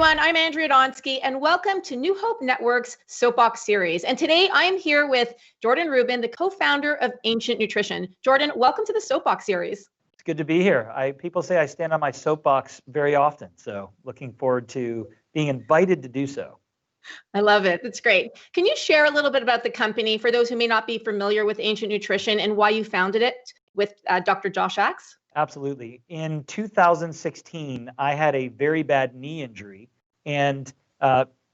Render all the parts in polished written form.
everyone. I'm Andrea Donsky, and welcome to New Hope Network's Soapbox Series. And today I am here with Jordan Rubin, the co-founder of Ancient Nutrition. Jordan, welcome to the Soapbox Series. It's good to be here. People say I stand on my soapbox very often, so looking forward to being invited to do so. I love it. That's great. Can you share a little bit about the company for those who may not be familiar with Ancient Nutrition and why you founded it with Dr. Josh Axe? Absolutely. In 2016, I had a very bad knee injury, and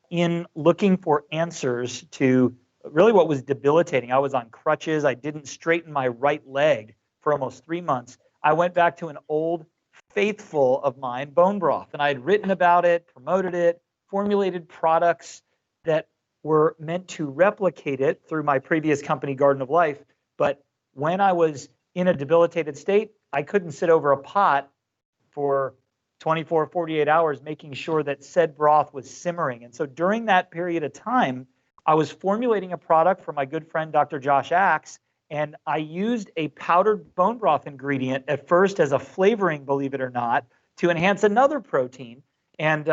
in looking for answers to really what was debilitating, I was on crutches. I didn't straighten my right leg for almost 3 months. I went back to an old faithful of mine, bone broth, and I had written about it, promoted it, formulated products that were meant to replicate it through my previous company, Garden of Life. But when I was in a debilitated state, I couldn't sit over a pot for 24, 48 hours, making sure that said broth was simmering. And so during that period of time, I was formulating a product for my good friend, Dr. Josh Axe, and I used a powdered bone broth ingredient at first as a flavoring, believe it or not, to enhance another protein. And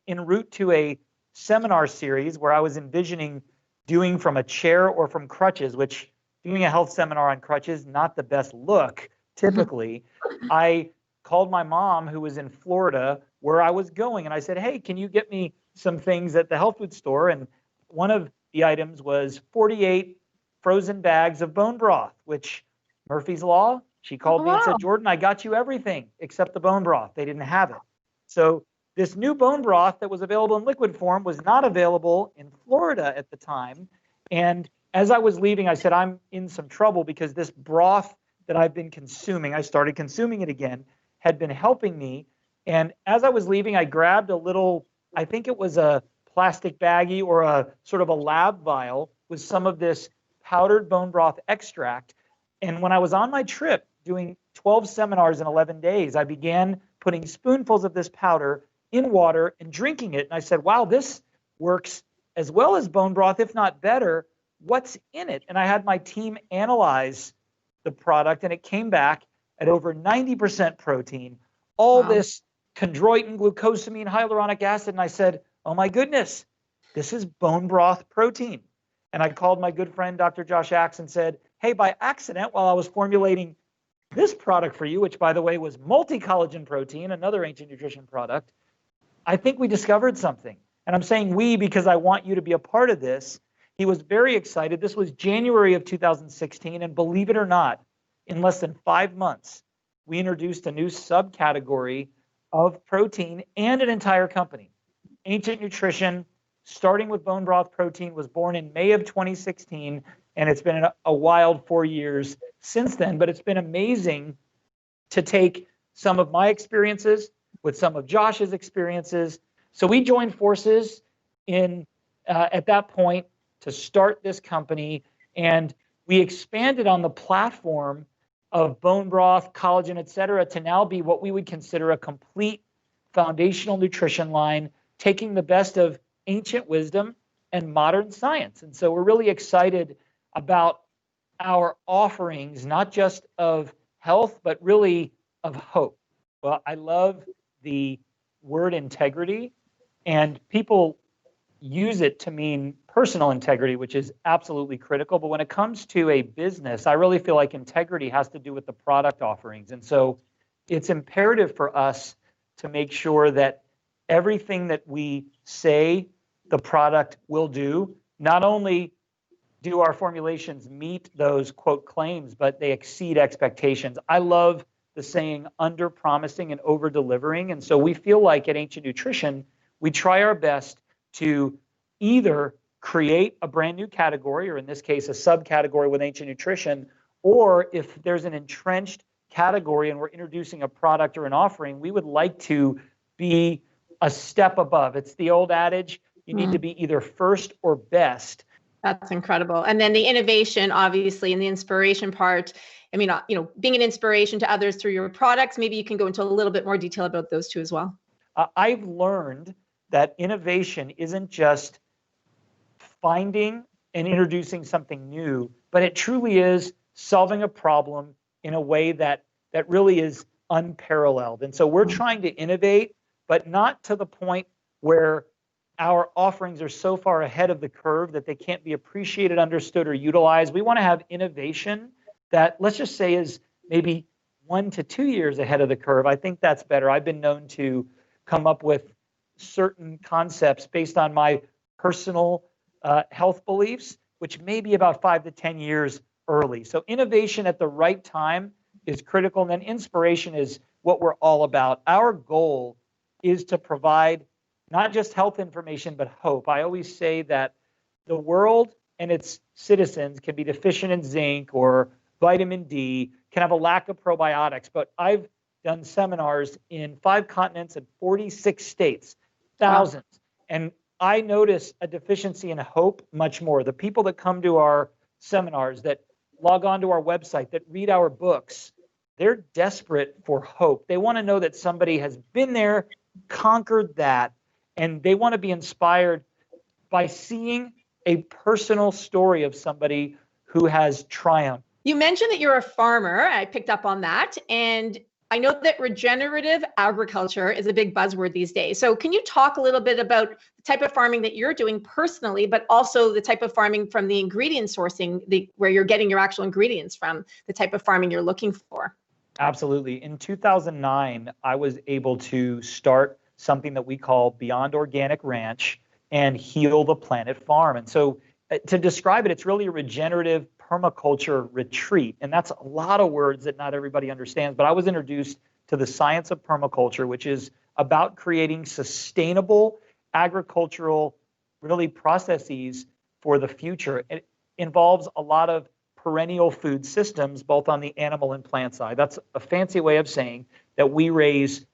en route to a seminar series where I was envisioning doing from a chair or from crutches, which doing a health seminar on crutches, not the best look typically, I called my mom who was in Florida where I was going. And I said, hey, can you get me some things at the health food store? And one of the items was 48 frozen bags of bone broth, which Murphy's Law, she called me and said, Jordan, I got you everything except the bone broth. They didn't have it. So this new bone broth that was available in liquid form was not available in Florida at the time. And as I was leaving, I said, I'm in some trouble because this broth that I've been consuming, I started consuming it again, had been helping me. And as I was leaving, I grabbed a little, I think it was a plastic baggie or a sort of a lab vial with some of this powdered bone broth extract. And when I was on my trip doing 12 seminars in 11 days, I began putting spoonfuls of this powder in water and drinking it. And I said, wow, this works as well as bone broth, if not better. What's in it? And I had my team analyze the product, and it came back at over 90% protein, all this chondroitin, glucosamine, hyaluronic acid. And I said, oh my goodness, this is bone broth protein. And I called my good friend, Dr. Josh Axe, and said, hey, by accident, while I was formulating this product for you, which by the way was multi-collagen protein, another Ancient Nutrition product, I think we discovered something. And I'm saying we because I want you to be a part of this. He was very excited. This was January of 2016. And believe it or not, in less than 5 months, we introduced a new subcategory of protein and an entire company. Ancient Nutrition, starting with bone broth protein, was born in May of 2016. And it's been a wild 4 years since then. But it's been amazing to take some of my experiences with some of Josh's experiences. So we joined forces at that point to start this company, and we expanded on the platform of bone broth, collagen, et cetera, to now be what we would consider a complete foundational nutrition line, taking the best of ancient wisdom and modern science. And so we're really excited about our offerings, not just of health, but really of hope. Well, I love the word integrity, and people use it to mean personal integrity, which is absolutely critical. But when it comes to a business, I really feel like integrity has to do with the product offerings. And so it's imperative for us to make sure that everything that we say the product will do, not only do our formulations meet those quote claims, but they exceed expectations. I love the saying under promising and over delivering. And so we feel like at Ancient Nutrition, we try our best to either create a brand new category, or in this case, a subcategory with Ancient Nutrition, or if there's an entrenched category and we're introducing a product or an offering, we would like to be a step above. It's the old adage, you need to be either first or best. That's incredible. And then the innovation, obviously, and the inspiration part. I mean, being an inspiration to others through your products, maybe you can go into a little bit more detail about those two as well. I've learned that innovation isn't just finding and introducing something new, but it truly is solving a problem in a way that really is unparalleled. And so we're trying to innovate, but not to the point where our offerings are so far ahead of the curve that they can't be appreciated, understood, or utilized. We want to have innovation that, let's just say, is maybe 1 to 2 years ahead of the curve. I think that's better. I've been known to come up with certain concepts based on my personal health beliefs, which may be about 5 to 10 years early. So innovation at the right time is critical. And then inspiration is what we're all about. Our goal is to provide not just health information, but hope. I always say that the world and its citizens can be deficient in zinc or vitamin D, can have a lack of probiotics, but I've done seminars in 5 continents and 46 states, thousands. Wow. And I notice a deficiency in hope much more. The people that come to our seminars, that log on to our website, that read our books, they're desperate for hope. They want to know that somebody has been there, conquered that, and they want to be inspired by seeing a personal story of somebody who has triumphed. You mentioned that you're a farmer. I picked up on that. And I know that regenerative agriculture is a big buzzword these days. So can you talk a little bit about the type of farming that you're doing personally, but also the type of farming from the ingredient sourcing, where you're getting your actual ingredients from, the type of farming you're looking for? Absolutely. In 2009, I was able to start something that we call Beyond Organic Ranch and Heal the Planet Farm. And so to describe it, it's really a regenerative permaculture retreat. And that's a lot of words that not everybody understands. But I was introduced to the science of permaculture, which is about creating sustainable agricultural really processes for the future. It involves a lot of perennial food systems, both on the animal and plant side. That's a fancy way of saying that we raise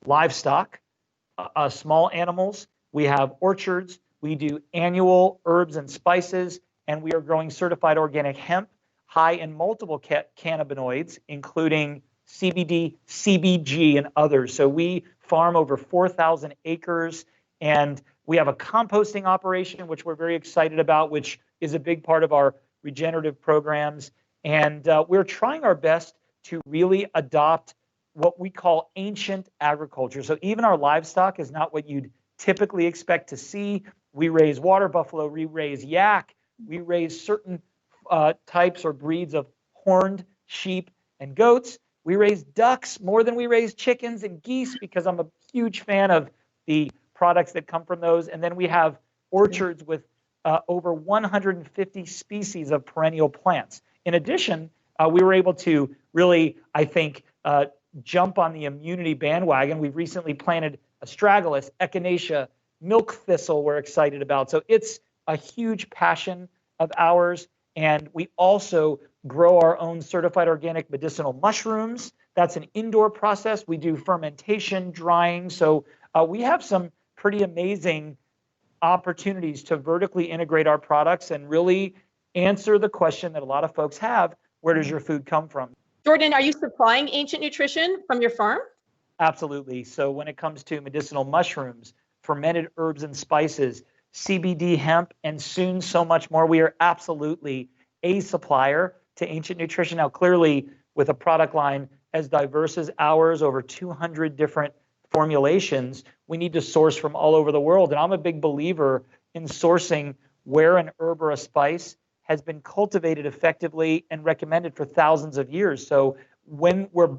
livestock, small animals. We have orchards. We do annual herbs and spices, and we are growing certified organic hemp, high in multiple cannabinoids, including CBD, CBG, and others. So we farm over 4,000 acres, and we have a composting operation, which we're very excited about, which is a big part of our regenerative programs. And we're trying our best to really adopt what we call ancient agriculture. So even our livestock is not what you'd typically expect to see. We raise water buffalo, we raise yak, we raise certain types or breeds of horned sheep and goats. We raise ducks more than we raise chickens and geese, because I'm a huge fan of the products that come from those. And then we have orchards with over 150 species of perennial plants. In addition, we were able to really, I think, jump on the immunity bandwagon. We've recently planted astragalus, echinacea, milk thistle we're excited about. So it's a huge passion of ours. And we also grow our own certified organic medicinal mushrooms. That's an indoor process. We do fermentation, drying. So we have some pretty amazing opportunities to vertically integrate our products and really answer the question that a lot of folks have: where does your food come from? Jordan, are you supplying ancient nutrition from your farm? Absolutely. So when it comes to medicinal mushrooms, fermented herbs and spices, CBD, hemp, and soon so much more, we are absolutely a supplier to ancient nutrition. Now, clearly, with a product line as diverse as ours, over 200 different formulations, we need to source from all over the world. And I'm a big believer in sourcing where an herb or a spice has been cultivated effectively and recommended for thousands of years. So when we're,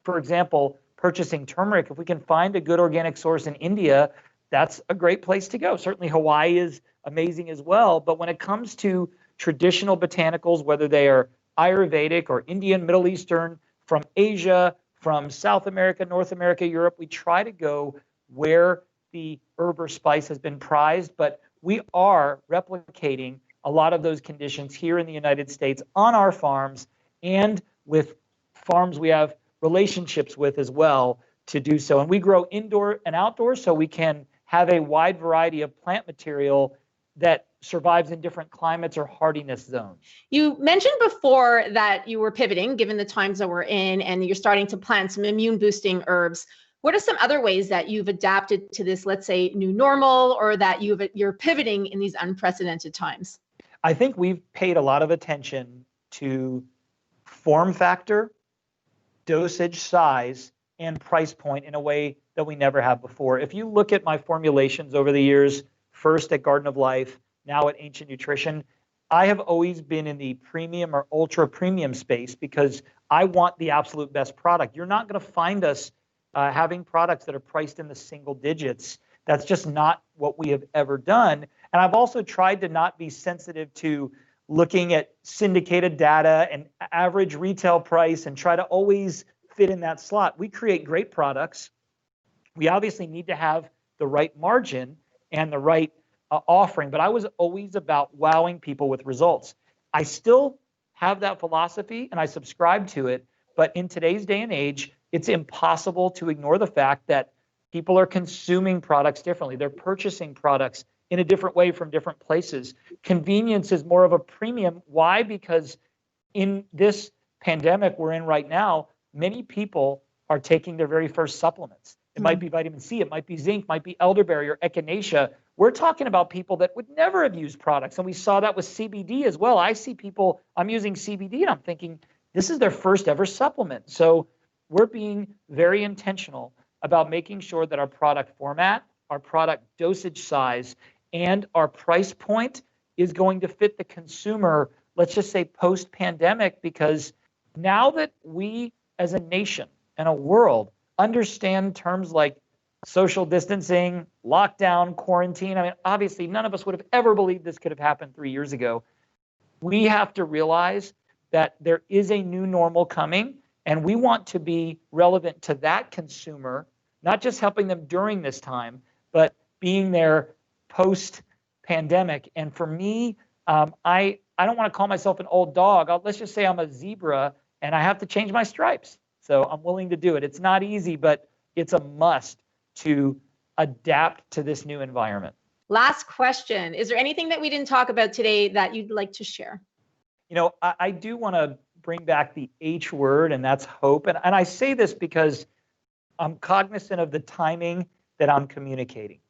for example, purchasing turmeric, if we can find a good organic source in India, that's a great place to go. Certainly Hawaii is amazing as well. But when it comes to traditional botanicals, whether they are Ayurvedic or Indian, Middle Eastern, from Asia, from South America, North America, Europe, we try to go where the herb or spice has been prized. But we are replicating a lot of those conditions here in the United States on our farms and with farms we have relationships with as well to do so. And we grow indoor and outdoor, so we can have a wide variety of plant material that survives in different climates or hardiness zones. You mentioned before that you were pivoting given the times that we're in, and you're starting to plant some immune boosting herbs. What are some other ways that you've adapted to this, let's say, new normal, or that you're pivoting in these unprecedented times? I think we've paid a lot of attention to form factor, dosage size, and price point in a way that we never have before. If you look at my formulations over the years, first at Garden of Life, now at Ancient Nutrition, I have always been in the premium or ultra premium space because I want the absolute best product. You're not going to find us having products that are priced in the single digits. That's just not what we have ever done. And I've also tried to not be sensitive to looking at syndicated data and average retail price and try to always fit in that slot. We create great products. We obviously need to have the right margin and the right offering, but I was always about wowing people with results. I still have that philosophy and I subscribe to it, but in today's day and age, it's impossible to ignore the fact that people are consuming products differently. They're purchasing products in a different way from different places. Convenience is more of a premium. Why? Because in this pandemic we're in right now, many people are taking their very first supplements. It might be vitamin C, it might be zinc, might be elderberry or echinacea. We're talking about people that would never have used products. And we saw that with CBD as well. I see people, I'm using CBD and I'm thinking, this is their first ever supplement. So we're being very intentional about making sure that our product format, our product dosage size, and our price point is going to fit the consumer, let's just say post-pandemic, because now that we as a nation and a world understand terms like social distancing, lockdown, quarantine. I mean, obviously, none of us would have ever believed this could have happened 3 years ago. We have to realize that there is a new normal coming, and we want to be relevant to that consumer, not just helping them during this time, but being there post-pandemic. And for me, I don't want to call myself an old dog. Let's just say I'm a zebra, and I have to change my stripes. So I'm willing to do it. It's not easy, but it's a must to adapt to this new environment. Last question. Is there anything that we didn't talk about today that you'd like to share? You know, I do want to bring back the H word, and that's hope. And I say this because I'm cognizant of the timing that I'm communicating.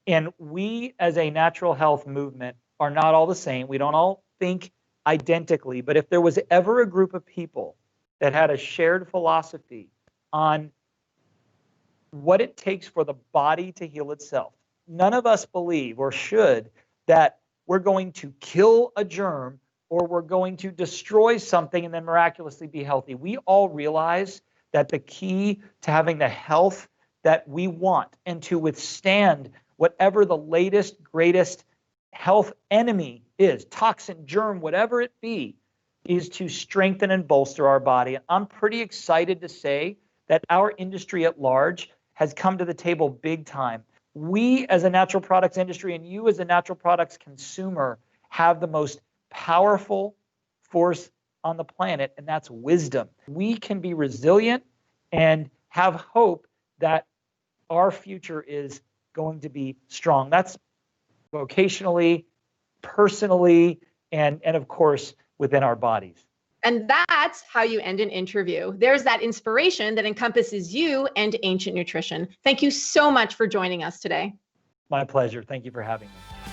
And we as a natural health movement are not all the same. We don't all think identically. But if there was ever a group of people that had a shared philosophy on what it takes for the body to heal itself. None of us believe or should that we're going to kill a germ or we're going to destroy something and then miraculously be healthy. We all realize that the key to having the health that we want and to withstand whatever the latest, greatest health enemy is, toxin, germ, whatever it be, is to strengthen and bolster our body. I'm pretty excited to say that our industry at large has come to the table big time. We as a natural products industry and you as a natural products consumer have the most powerful force on the planet, and that's wisdom. We can be resilient and have hope that our future is going to be strong. That's vocationally, personally, and of course, within our bodies. And that's how you end an interview. There's that inspiration that encompasses you and Ancient Nutrition. Thank you so much for joining us today. My pleasure. Thank you for having me.